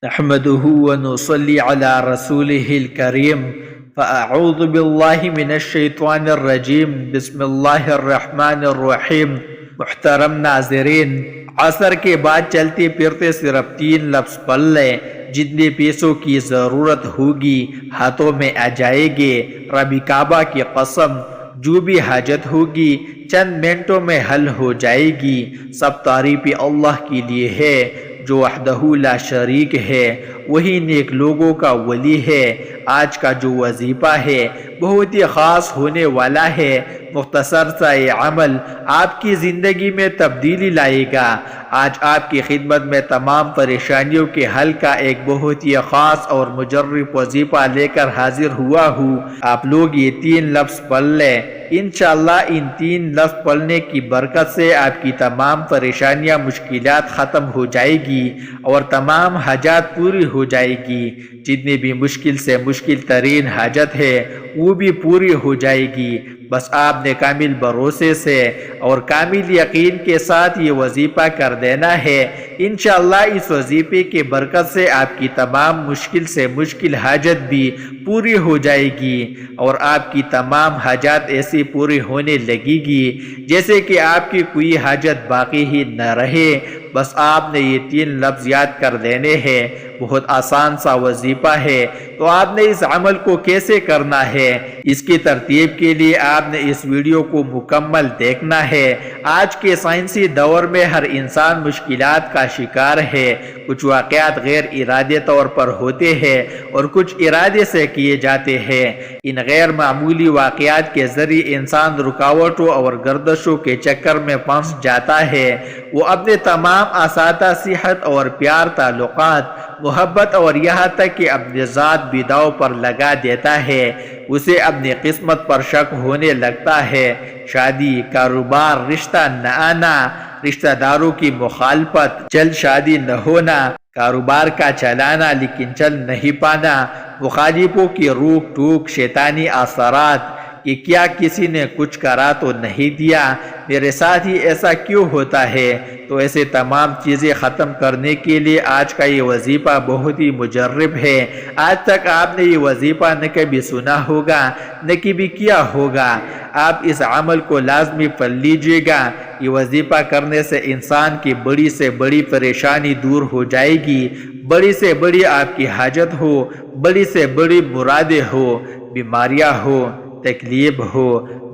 نحمده ونصلي على رسوله الكريم فأعوذ بالله من الشیطان الرجیم بسم اللہ الرحمن الرحیم۔ محترم ناظرین، عصر کے بعد چلتے پھرتے صرف 3 لفظ پڑھ لیں، جتنے پیسوں کی ضرورت ہوگی ہاتھوں میں آ جائے گے۔ رب کعبہ کی قسم، جو بھی حاجت ہوگی چند منٹوں میں حل ہو جائے گی۔ سب تعریف اللہ کے لیے ہے جو وحدہ لا شریک ہے، وہی نیک لوگوں کا ولی ہے۔ آج کا جو وظیفہ ہے بہت ہی خاص ہونے والا ہے۔ مختصر سا یہ عمل آپ کی زندگی میں تبدیلی لائے گا۔ آج آپ کی خدمت میں تمام پریشانیوں کے حل کا ایک بہت ہی خاص اور مجرب وظیفہ لے کر حاضر ہوا ہوں۔ آپ لوگ یہ 3 لفظ پڑھ لیں، انشاءاللہ ان 3 لفظ پڑھنے کی برکت سے آپ کی تمام پریشانیاں مشکلات ختم ہو جائے گی اور تمام حاجات پوری ہو جائے گی۔ جتنی بھی مشکل سے مشکل ترین حاجت ہے وہ بھی پوری ہو جائے گی۔ بس آپ نے کامل بھروسے سے اور کامل یقین کے ساتھ یہ وظیفہ کر دینا ہے۔ انشاءاللہ اس وظیفے کے برکت سے آپ کی تمام مشکل سے مشکل حاجت بھی پوری ہو جائے گی اور آپ کی تمام حاجات ایسی پوری ہونے لگے گی جیسے کہ آپ کی کوئی حاجت باقی ہی نہ رہے۔ بس آپ نے یہ 3 لفظ یاد کر دینے ہیں۔ بہت آسان سا وظیفہ ہے، تو آپ نے اس عمل کو کیسے کرنا ہے، اس کی ترتیب کے لیے آپ نے اس ویڈیو کو مکمل دیکھنا ہے۔ آج کے سائنسی دور میں ہر انسان مشکلات کا شکار ہے۔ کچھ واقعات غیر ارادی طور پر ہوتے ہیں اور کچھ ارادے سے کیے جاتے ہیں۔ ان غیر معمولی واقعات کے ذریعے انسان رکاوٹوں اور گردشوں کے چکر میں پھنس جاتا ہے۔ وہ اپنے تمام اساتذہ، صحت اور پیار، تعلقات، محبت اور یہاں تک کہ اپنے ذات بھی داؤ پر لگا دیتا ہے۔ اسے اپنی قسمت پر شک ہونے لگتا ہے۔ شادی، کاروبار، رشتہ نہ آنا، رشتہ داروں کی مخالفت، جلد شادی نہ ہونا، کاروبار کا چلانا لیکن چل نہیں پانا، مخالفوں کی روک ٹوک، شیطانی اثرات کہ کیا کسی نے کچھ کرا تو نہیں دیا، میرے ساتھ ہی ایسا کیوں ہوتا ہے۔ تو ایسے تمام چیزیں ختم کرنے کے لیے آج کا یہ وظیفہ بہت ہی مجرب ہے۔ آج تک آپ نے یہ وظیفہ نہ کبھی سنا ہوگا نہ کبھی کیا ہوگا۔ آپ اس عمل کو لازمی پڑھ لیجئے گا۔ یہ وظیفہ کرنے سے انسان کی بڑی سے بڑی پریشانی دور ہو جائے گی۔ بڑی سے بڑی آپ کی حاجت ہو، بڑی سے بڑی مرادیں ہو، بیماریاں ہو، تکلیف ہو،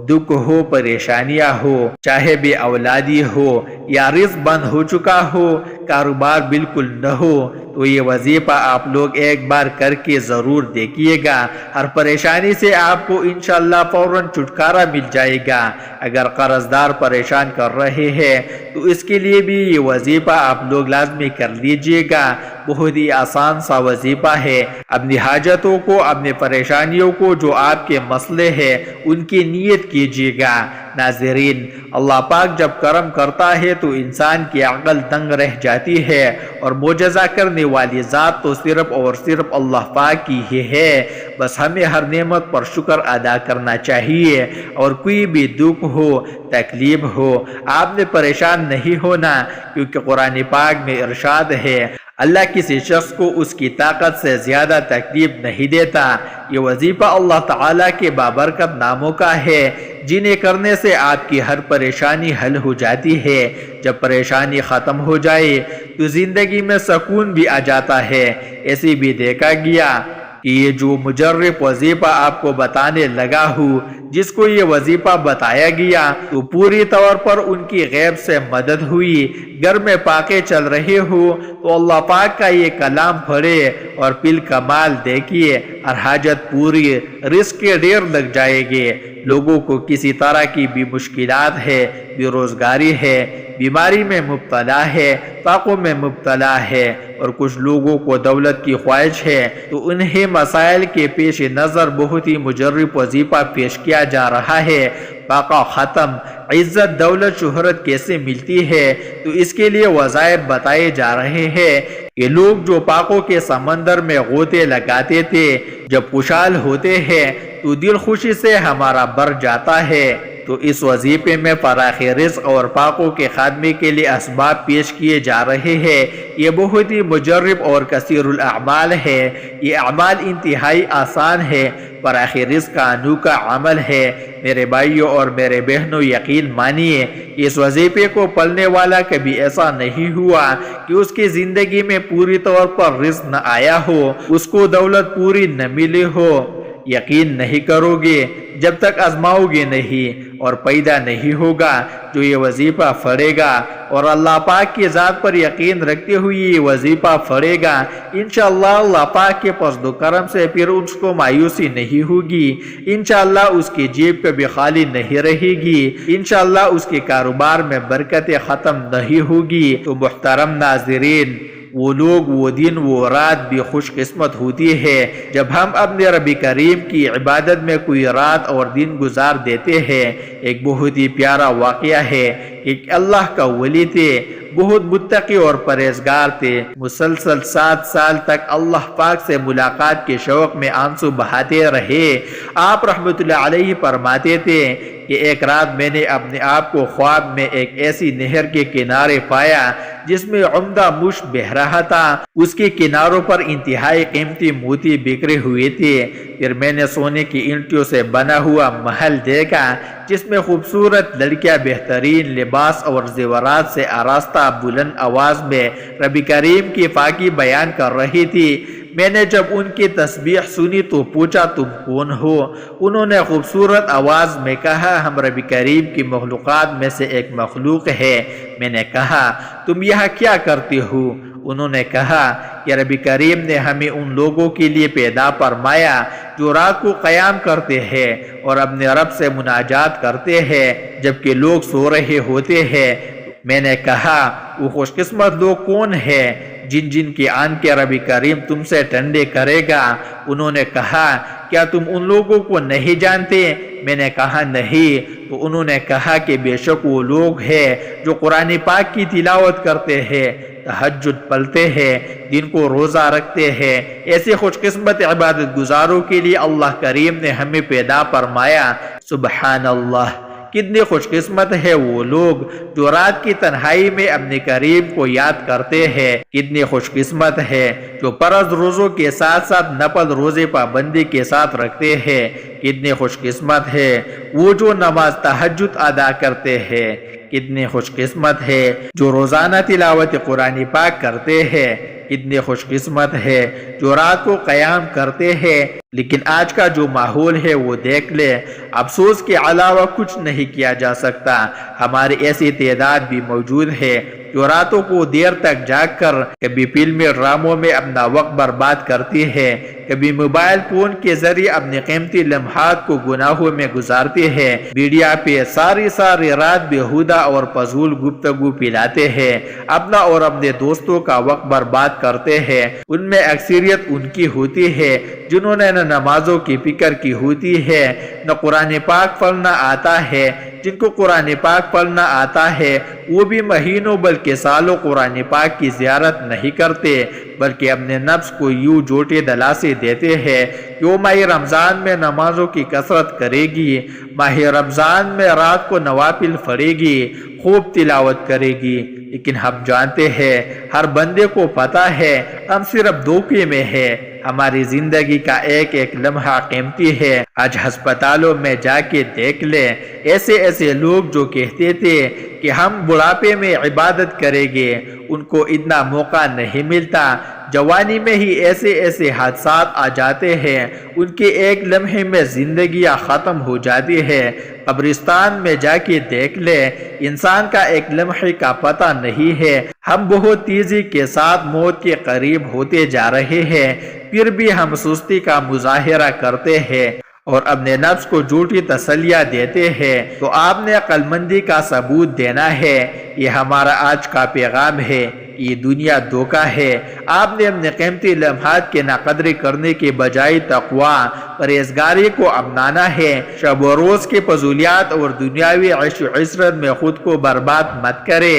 دکھ ہو، پریشانیاں ہو، چاہے بے اولادی ہو یا رزق بند ہو چکا ہو، کاروبار بالکل نہ ہو، تو یہ وظیفہ آپ لوگ ایک بار کر کے ضرور دیکھیے گا۔ ہر پریشانی سے آپ کو انشاءاللہ فوراً چھٹکارا مل جائے گا۔ اگر قرض دار پریشان کر رہے ہیں تو اس کے لیے بھی یہ وظیفہ آپ لوگ لازمی کر لیجئے گا۔ بہت ہی آسان سا وظیفہ ہے۔ اپنی حاجتوں کو، اپنی پریشانیوں کو، جو آپ کے مسئلے ہیں ان کی نیت کیجئے گا۔ ناظرین، اللہ پاک جب کرم کرتا ہے تو انسان کی عقل دنگ رہ جاتی ہے، اور معجزہ کرنے والی ذات تو صرف اور صرف اللہ پاک کی ہی ہے۔ بس ہمیں ہر نعمت پر شکر ادا کرنا چاہیے، اور کوئی بھی دکھ ہو، تکلیف ہو، آپ نے پریشان نہیں ہونا، کیونکہ قرآن پاک میں ارشاد ہے اللہ کسی شخص کو اس کی طاقت سے زیادہ تکلیف نہیں دیتا۔ یہ وظیفہ اللہ تعالیٰ کے بابرکت ناموں کا ہے، جنہیں کرنے سے آپ کی ہر پریشانی حل ہو جاتی ہے۔ جب پریشانی ختم ہو جائے تو زندگی میں سکون بھی آ جاتا ہے۔ ایسے بھی دیکھا گیا کہ یہ جو مجرب وظیفہ آپ کو بتانے لگا ہوں، جس کو یہ وظیفہ بتایا گیا تو پوری طور پر ان کی غیب سے مدد ہوئی۔ گھر میں پاکے چل رہے ہو تو اللہ پاک کا یہ کلام پڑھے اور پل کمال دیکھیے، اور حاجت پوری، رزق کے ڈھیر لگ جائے گے۔ لوگوں کو کسی طرح کی بھی مشکلات ہے، بے روزگاری ہے، بیماری میں مبتلا ہے، فقر میں مبتلا ہے، اور کچھ لوگوں کو دولت کی خواہش ہے، تو انہیں مسائل کے پیش نظر بہت ہی مجرب وظیفہ پیش کیا جا رہا ہے۔ فقر ختم، عزت، دولت، شہرت کیسے ملتی ہے، تو اس کے لیے وظائف بتائے جا رہے ہیں۔ یہ لوگ جو پاکوں کے سمندر میں غوطے لگاتے تھے، جب خوشحال ہوتے ہیں تو دل خوشی سے ہمارا بھر جاتا ہے۔ تو اس وظیفے میں فراخ رزق اور پاکوں کے خاتمے کے لیے اسباب پیش کیے جا رہے ہیں۔ یہ بہت ہی مجرب اور کثیر الاعمال ہے۔ یہ اعمال انتہائی آسان ہے، فراخ رزق کا انوکھا عمل ہے۔ میرے بھائیوں اور میرے بہنوں، یقین مانیے اس وظیفے کو پڑھنے والا کبھی ایسا نہیں ہوا کہ اس کی زندگی میں پوری طور پر رزق نہ آیا ہو، اس کو دولت پوری نہ ملی ہو۔ یقین نہیں کرو گے جب تک آزماؤ گے نہیں، اور پیدا نہیں ہوگا جو یہ وظیفہ پڑھے گا اور اللہ پاک کی ذات پر یقین رکھتے ہوئے یہ وظیفہ پڑھے گا، انشاءاللہ اللہ پاک کے فضل و کرم سے پھر اس کو مایوسی نہیں ہوگی، انشاءاللہ اس کی جیب کبھی خالی نہیں رہے گی، انشاءاللہ اس کے کاروبار میں برکتیں ختم نہیں ہوگی۔ تو محترم ناظرین، وہ لوگ، وہ دن، وہ رات بھی خوش قسمت ہوتی ہے جب ہم اپنے رب کریم کی عبادت میں کوئی رات اور دن گزار دیتے ہیں۔ ایک بہت ہی پیارا واقعہ ہے کہ اللہ کا ولی تھے، بہت متقی اور پرہیزگار تھے، مسلسل 7 سال تک اللہ پاک سے ملاقات کے شوق میں آنسو بہاتے رہے۔ آپ رحمت اللہ علیہ فرماتے تھے کہ ایک رات میں نے اپنے آپ کو خواب میں ایک ایسی نہر کے کنارے پایا جس میں عمدہ مشک بہہ رہا تھا، اس کے کناروں پر انتہائی قیمتی موتی بکھرے ہوئے تھے۔ پھر میں نے سونے کی اینٹوں سے بنا ہوا محل دیکھا جس میں خوبصورت لڑکیاں بہترین لباس اور زیورات سے آراستہ بلند آواز میں رب کریم کی پاکی بیان کر رہی تھی۔ میں نے جب ان کی تسبیح سنی تو پوچھا تم کون ہو؟ انہوں نے خوبصورت آواز میں کہا ہم رب کریم کی مخلوقات میں سے ایک مخلوق ہے۔ میں نے کہا تم یہاں کیا کرتے ہو؟ انہوں نے کہا کہ رب کریم نے ہمیں ان لوگوں کے لیے پیدا فرمایا جو رات کو قیام کرتے ہیں اور اپنے رب سے مناجات کرتے ہیں جبکہ لوگ سو رہے ہوتے ہیں۔ میں نے کہا وہ خوش قسمت لوگ کون ہیں جن کی آنکھیں رب کریم تم سے ٹھنڈے کرے گا؟ انہوں نے کہا کیا تم ان لوگوں کو نہیں جانتے؟ میں نے کہا نہیں۔ تو انہوں نے کہا کہ بے شک وہ لوگ ہیں جو قرآن پاک کی تلاوت کرتے ہیں، تہجد پڑھتے ہیں، دن کو روزہ رکھتے ہیں۔ ایسے خوش قسمت عبادت گزاروں کے لیے اللہ کریم نے ہمیں پیدا فرمایا۔ سبحان اللہ، کتنے خوش قسمت ہے وہ لوگ جو رات کی تنہائی میں اپنے کریم کو یاد کرتے ہیں، کتنے خوش قسمت ہے جو فرض روزوں کے ساتھ ساتھ نفل روزے پابندی کے ساتھ رکھتے ہیں، کتنے خوش قسمت ہے وہ جو نماز تہجد ادا کرتے ہیں، کتنے خوش قسمت ہے جو روزانہ تلاوت قرآن پاک کرتے ہیں، کتنے خوش قسمت ہے جو رات کو قیام کرتے ہیں۔ لیکن آج کا جو ماحول ہے وہ دیکھ لے، افسوس کے علاوہ کچھ نہیں کیا جا سکتا۔ ہماری ایسی تعداد بھی موجود ہے جو راتوں کو دیر تک جاگ کر کبھی فلمی ڈراموں میں اپنا وقت برباد کرتی ہے، کبھی موبائل فون کے ذریعے اپنے قیمتی لمحات کو گناہوں میں گزارتے ہیں، میڈیا پہ ساری رات بیہودہ اور فضول گفتگو پھیلاتے ہیں، اپنا اور اپنے دوستوں کا وقت برباد کرتے ہیں۔ ان میں اکثریت ان کی ہوتی ہے جنہوں نے نہ نمازوں کی فکر کی ہوتی ہے، نہ قرآن پاک پڑھنا آتا ہے۔ جن کو قرآن پاک پڑھنا آتا ہے وہ بھی مہینوں بلکہ سالوں قرآن پاک کی زیارت نہیں کرتے، بلکہ اپنے نفس کو یوں جوٹے دلاسے دیتے ہیں کہ وہ ماہ رمضان میں نمازوں کی کثرت کرے گی، ماہ رمضان میں رات کو نوافل پڑھے گی، خوب تلاوت کرے گی۔ لیکن ہم جانتے ہیں، ہر بندے کو پتہ ہے ہم صرف دھوکے میں ہیں، ہماری زندگی کا ایک ایک لمحہ قیمتی ہے۔ آج ہسپتالوں میں جا کے دیکھ لیں، ایسے لوگ جو کہتے تھے کہ ہم بڑھاپے میں عبادت کریں گے، ان کو اتنا موقع نہیں ملتا۔ جوانی میں ہی ایسے حادثات آ جاتے ہیں، ان کے ایک لمحے میں زندگیاں ختم ہو جاتی ہیں۔ قبرستان میں جا کے دیکھ لیں، انسان کا ایک لمحے کا پتہ نہیں ہے۔ ہم بہت تیزی کے ساتھ موت کے قریب ہوتے جا رہے ہیں، پھر بھی ہم سستی کا مظاہرہ کرتے ہیں اور اپنے نفس کو جھوٹی تسلیاں دیتے ہیں۔ تو آپ نے عقل مندی کا ثبوت دینا ہے۔ یہ ہمارا آج کا پیغام ہے یہ دنیا دھوکہ ہے۔ آپ نے اپنے قیمتی لمحات کے ناقدری کرنے کے بجائے تقوی پرہیزگاری کو اپنانا ہے۔ شب و روز کے فضولیات اور دنیاوی عیش و عشرت میں خود کو برباد مت کرے،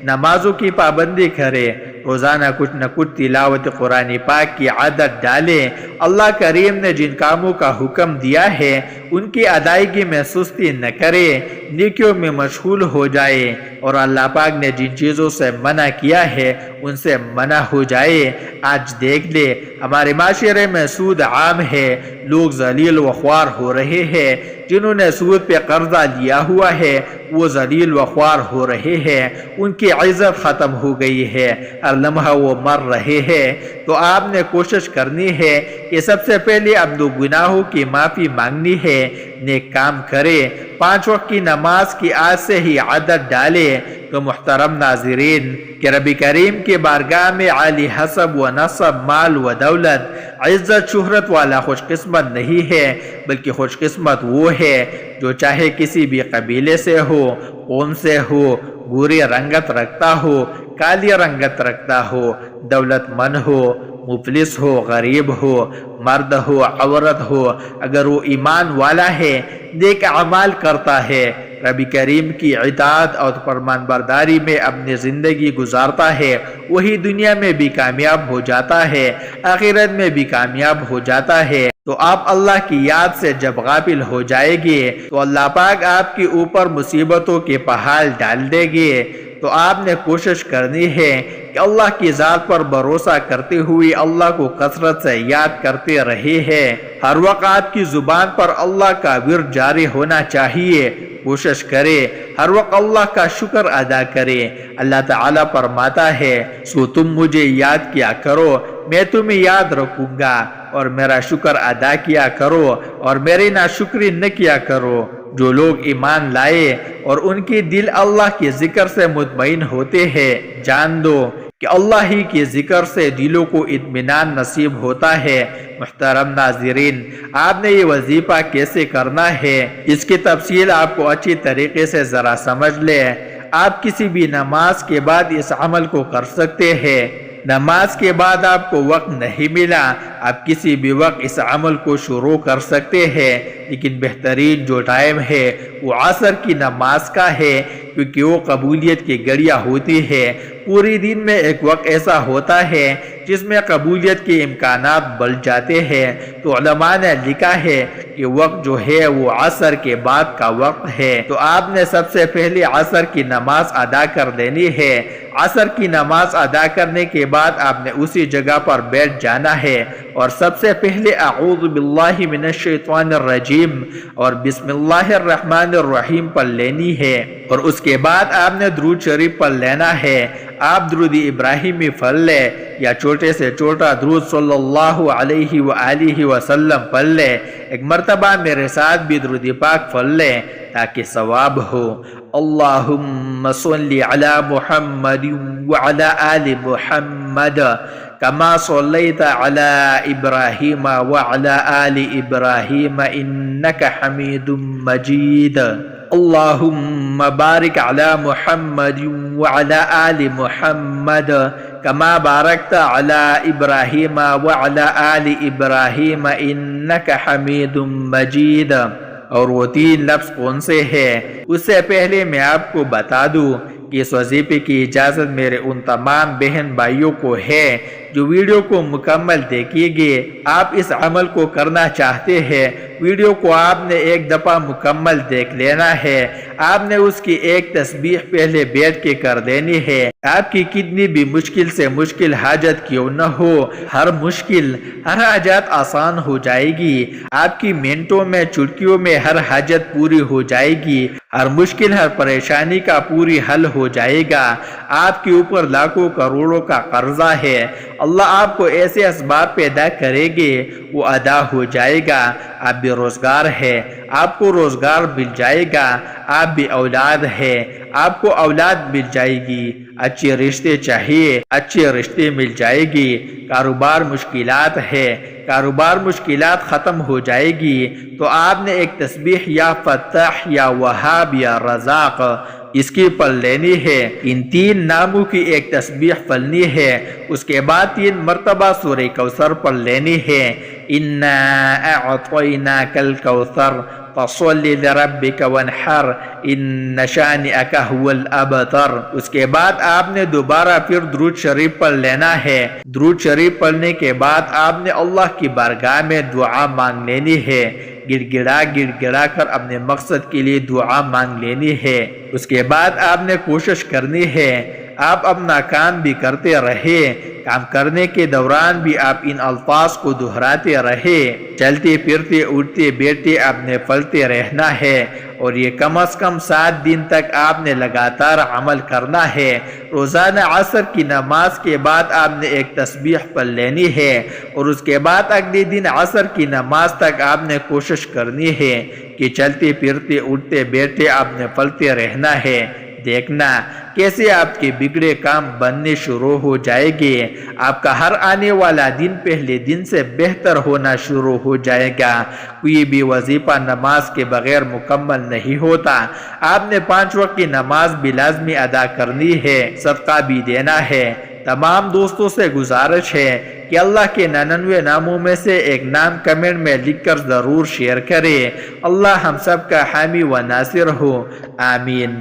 نمازوں کی پابندی کرے، روزانہ کچھ نہ کچھ تلاوت قرآن پاک کی عادت ڈالے۔ اللہ کریم نے جن کاموں کا حکم دیا ہے ان کی ادائیگی میں سستی نہ کرے، نیکیوں میں مشغول ہو جائے، اور اللہ پاک نے جن چیزوں سے منع کیا ہے ان سے منع ہو جائے۔ آج دیکھ لے ہمارے معاشرے میں سود عام ہے، لوگ ذلیل و خوار ہو رہے ہیں۔ جنہوں نے سود پہ قرضہ لیا ہوا ہے وہ ذلیل و خوار ہو رہے ہیں، ان کی عزت ختم ہو گئی ہے، ہر لمحہ وہ مر رہے ہیں۔ تو آپ نے کوشش کرنی ہے کہ سب سے پہلے اپنے گناہوں کی معافی مانگنی ہے، نیک کام کرے، 5 وقت کی نماز کی آج سے ہی عادت ڈالے۔ تو محترم ناظرین، کہ رب کریم کے بارگاہ میں عالی حسب و نسب، مال و دولت، عزت شہرت والا خوش قسمت نہیں ہے، بلکہ خوش قسمت وہ ہے جو چاہے کسی بھی قبیلے سے ہو، قوم سے ہو، گوری رنگت رکھتا ہو، کالی رنگت رکھتا ہو، دولت مند ہو، مفلس ہو، غریب ہو، مرد ہو، عورت ہو، اگر وہ ایمان والا ہے، نیک اعمال کرتا ہے، رب کریم کی اطاعت اور فرمان برداری میں اپنی زندگی گزارتا ہے، وہی دنیا میں بھی کامیاب ہو جاتا ہے، آخرت میں بھی کامیاب ہو جاتا ہے۔ تو آپ اللہ کی یاد سے جب غافل ہو جائے گے تو اللہ پاک آپ کے اوپر مصیبتوں کے پہاڑ ڈال دے گے۔ تو آپ نے کوشش کرنی ہے کہ اللہ کی ذات پر بھروسہ کرتے ہوئے اللہ کو کثرت سے یاد کرتے رہے ہیں۔ ہر وقت آپ کی زبان پر اللہ کا ورد جاری ہونا چاہیے۔ کوشش کرے ہر وقت اللہ کا شکر ادا کرے۔ اللہ تعالیٰ فرماتا ہے، سو تم مجھے یاد کیا کرو، میں تمہیں یاد رکھوں گا، اور میرا شکر ادا کیا کرو اور میری ناشکری نہ کیا کرو۔ جو لوگ ایمان لائے اور ان کی دل اللہ کے ذکر سے مطمئن ہوتے ہیں، جان دو کہ اللہ ہی کے ذکر سے دلوں کو اطمینان نصیب ہوتا ہے۔ محترم ناظرین، آپ نے یہ وظیفہ کیسے کرنا ہے، اس کی تفصیل آپ کو اچھی طریقے سے ذرا سمجھ لیں۔ آپ کسی بھی نماز کے بعد اس عمل کو کر سکتے ہیں۔ نماز کے بعد آپ کو وقت نہیں ملا، آپ کسی بھی وقت اس عمل کو شروع کر سکتے ہیں، لیکن بہترین جو ٹائم ہے وہ عصر کی نماز کا ہے، کیونکہ وہ قبولیت کی گھڑیاں ہوتی ہے۔ پوری دن میں ایک وقت ایسا ہوتا ہے جس میں قبولیت کے امکانات بڑھ جاتے ہیں۔ تو علماء نے لکھا ہے کہ وقت جو ہے وہ عصر کے بعد کا وقت ہے۔ تو آپ نے سب سے پہلے عصر کی نماز ادا کر لینی ہے۔ عصر کی نماز ادا کرنے کے بعد آپ نے اسی جگہ پر بیٹھ جانا ہے اور سب سے پہلے اعوذ باللہ من الشیطان الرجیم اور بسم اللہ الرحمن الرحیم پڑھ لینی ہے، اور اس کے بعد آپ نے درود شریف پڑھ لینا ہے۔ آپ درود ابراہیمی پڑھ لے یا چھوٹے سے چھوٹا درود صلی اللہ علیہ وآلہ وسلم پڑھ لے۔ ایک مرتبہ میرے ساتھ بھی درود پاک پڑھ لے تاکہ ثواب ہو۔ اللہم صلی علی محمد وعلی آل محمد کما صلیت علی ابراہیم وعلی آل ابراہیم انک حمید مجید۔ اللہم بارک علی محمد وعلی آل محمد کما بارکت علی ابراہیم وعلی آل ابراہیم انک حمید مجید۔ اور وہ 3 لفظ کون سے ہیں؟ اس سے پہلے میں آپ کو بتا دوں کہ اس وظیفے کی اجازت میرے ان تمام بہن بھائیوں کو ہے جو ویڈیو کو مکمل دیکھیں گے۔ آپ اس عمل کو کرنا چاہتے ہیں، ویڈیو کو آپ نے ایک دفعہ مکمل دیکھ لینا ہے۔ آپ نے اس کی ایک تسبیح پہلے بیٹھ کے کر دینی ہے۔ آپ کی کتنی بھی مشکل سے مشکل حاجت کیوں نہ ہو، ہر مشکل، ہر حاجت آسان ہو جائے گی۔ آپ کی منٹوں میں، چٹکیوں میں ہر حاجت پوری ہو جائے گی، ہر مشکل، ہر پریشانی کا پوری حل ہو جائے گا۔ آپ کے اوپر لاکھوں کروڑوں کا قرضہ ہے، اللہ آپ کو ایسے اسباب پیدا کرے گے وہ ادا ہو جائے گا۔ آپ بے روزگار ہے، آپ کو روزگار مل جائے گا۔ آپ بھی اولاد ہے، آپ کو اولاد مل جائے گی، اچھے رشتے چاہیے، اچھے رشتے مل جائے گی، کاروبار مشکلات ہے، کاروبار مشکلات ختم ہو جائے گی، تو آپ نے ایک تسبیح یا فتاح یا وہاب یا رزاق اس کی پڑھ لینی ہے۔ ان 3 ناموں کی ایک تسبیح پڑھنی ہے، اس کے بعد 3 مرتبہ سورہ کوثر پڑھ لینی ہے۔ اِنَّا أَعْطَيْنَاكَ الْكَوْثَرَ فَصَلِّ لِرَبِّكَ وَانْحَرْ إِنَّ شَانِئَكَ هُوَ الْأَبْتَرُ۔ اس کے بعد آپ نے دوبارہ پھر درود شریف پڑھ لینا ہے۔ درود شریف پڑھنے کے بعد آپ نے اللہ کی بارگاہ میں دعا مانگ لینی ہے، گڑ گڑا کر اپنے مقصد کے لیے دعا مانگ لینی ہے۔ اس کے بعد آپ نے کوشش کرنی ہے، آپ اپنا کام بھی کرتے رہے، کام کرنے کے دوران بھی آپ ان الفاظ کو دہراتے رہے، چلتے پھرتے اٹھتے بیٹھتے آپ نے پڑھتے رہنا ہے، اور یہ کم از کم 7 دن تک آپ نے لگاتار عمل کرنا ہے۔ روزانہ عصر کی نماز کے بعد آپ نے ایک تسبیح پڑھ لینی ہے، اور اس کے بعد اگلے دن عصر کی نماز تک آپ نے کوشش کرنی ہے کہ چلتے پھرتے اٹھتے بیٹھتے آپ نے پڑھتے رہنا ہے۔ دیکھنا کیسے آپ کے بگڑے کام بننے شروع ہو جائے گے، آپ کا ہر آنے والا دن پہلے دن سے بہتر ہونا شروع ہو جائے گا۔ کوئی بھی وظیفہ نماز کے بغیر مکمل نہیں ہوتا۔ آپ نے 5 وقت کی نماز بھی لازمی ادا کرنی ہے، صدقہ بھی دینا ہے۔ تمام دوستوں سے گزارش ہے کہ اللہ کے 99 ناموں میں سے ایک نام کمنٹ میں لکھ کر ضرور شیئر کریں۔ اللہ ہم سب کا حامی و ناصر ہو، آمین۔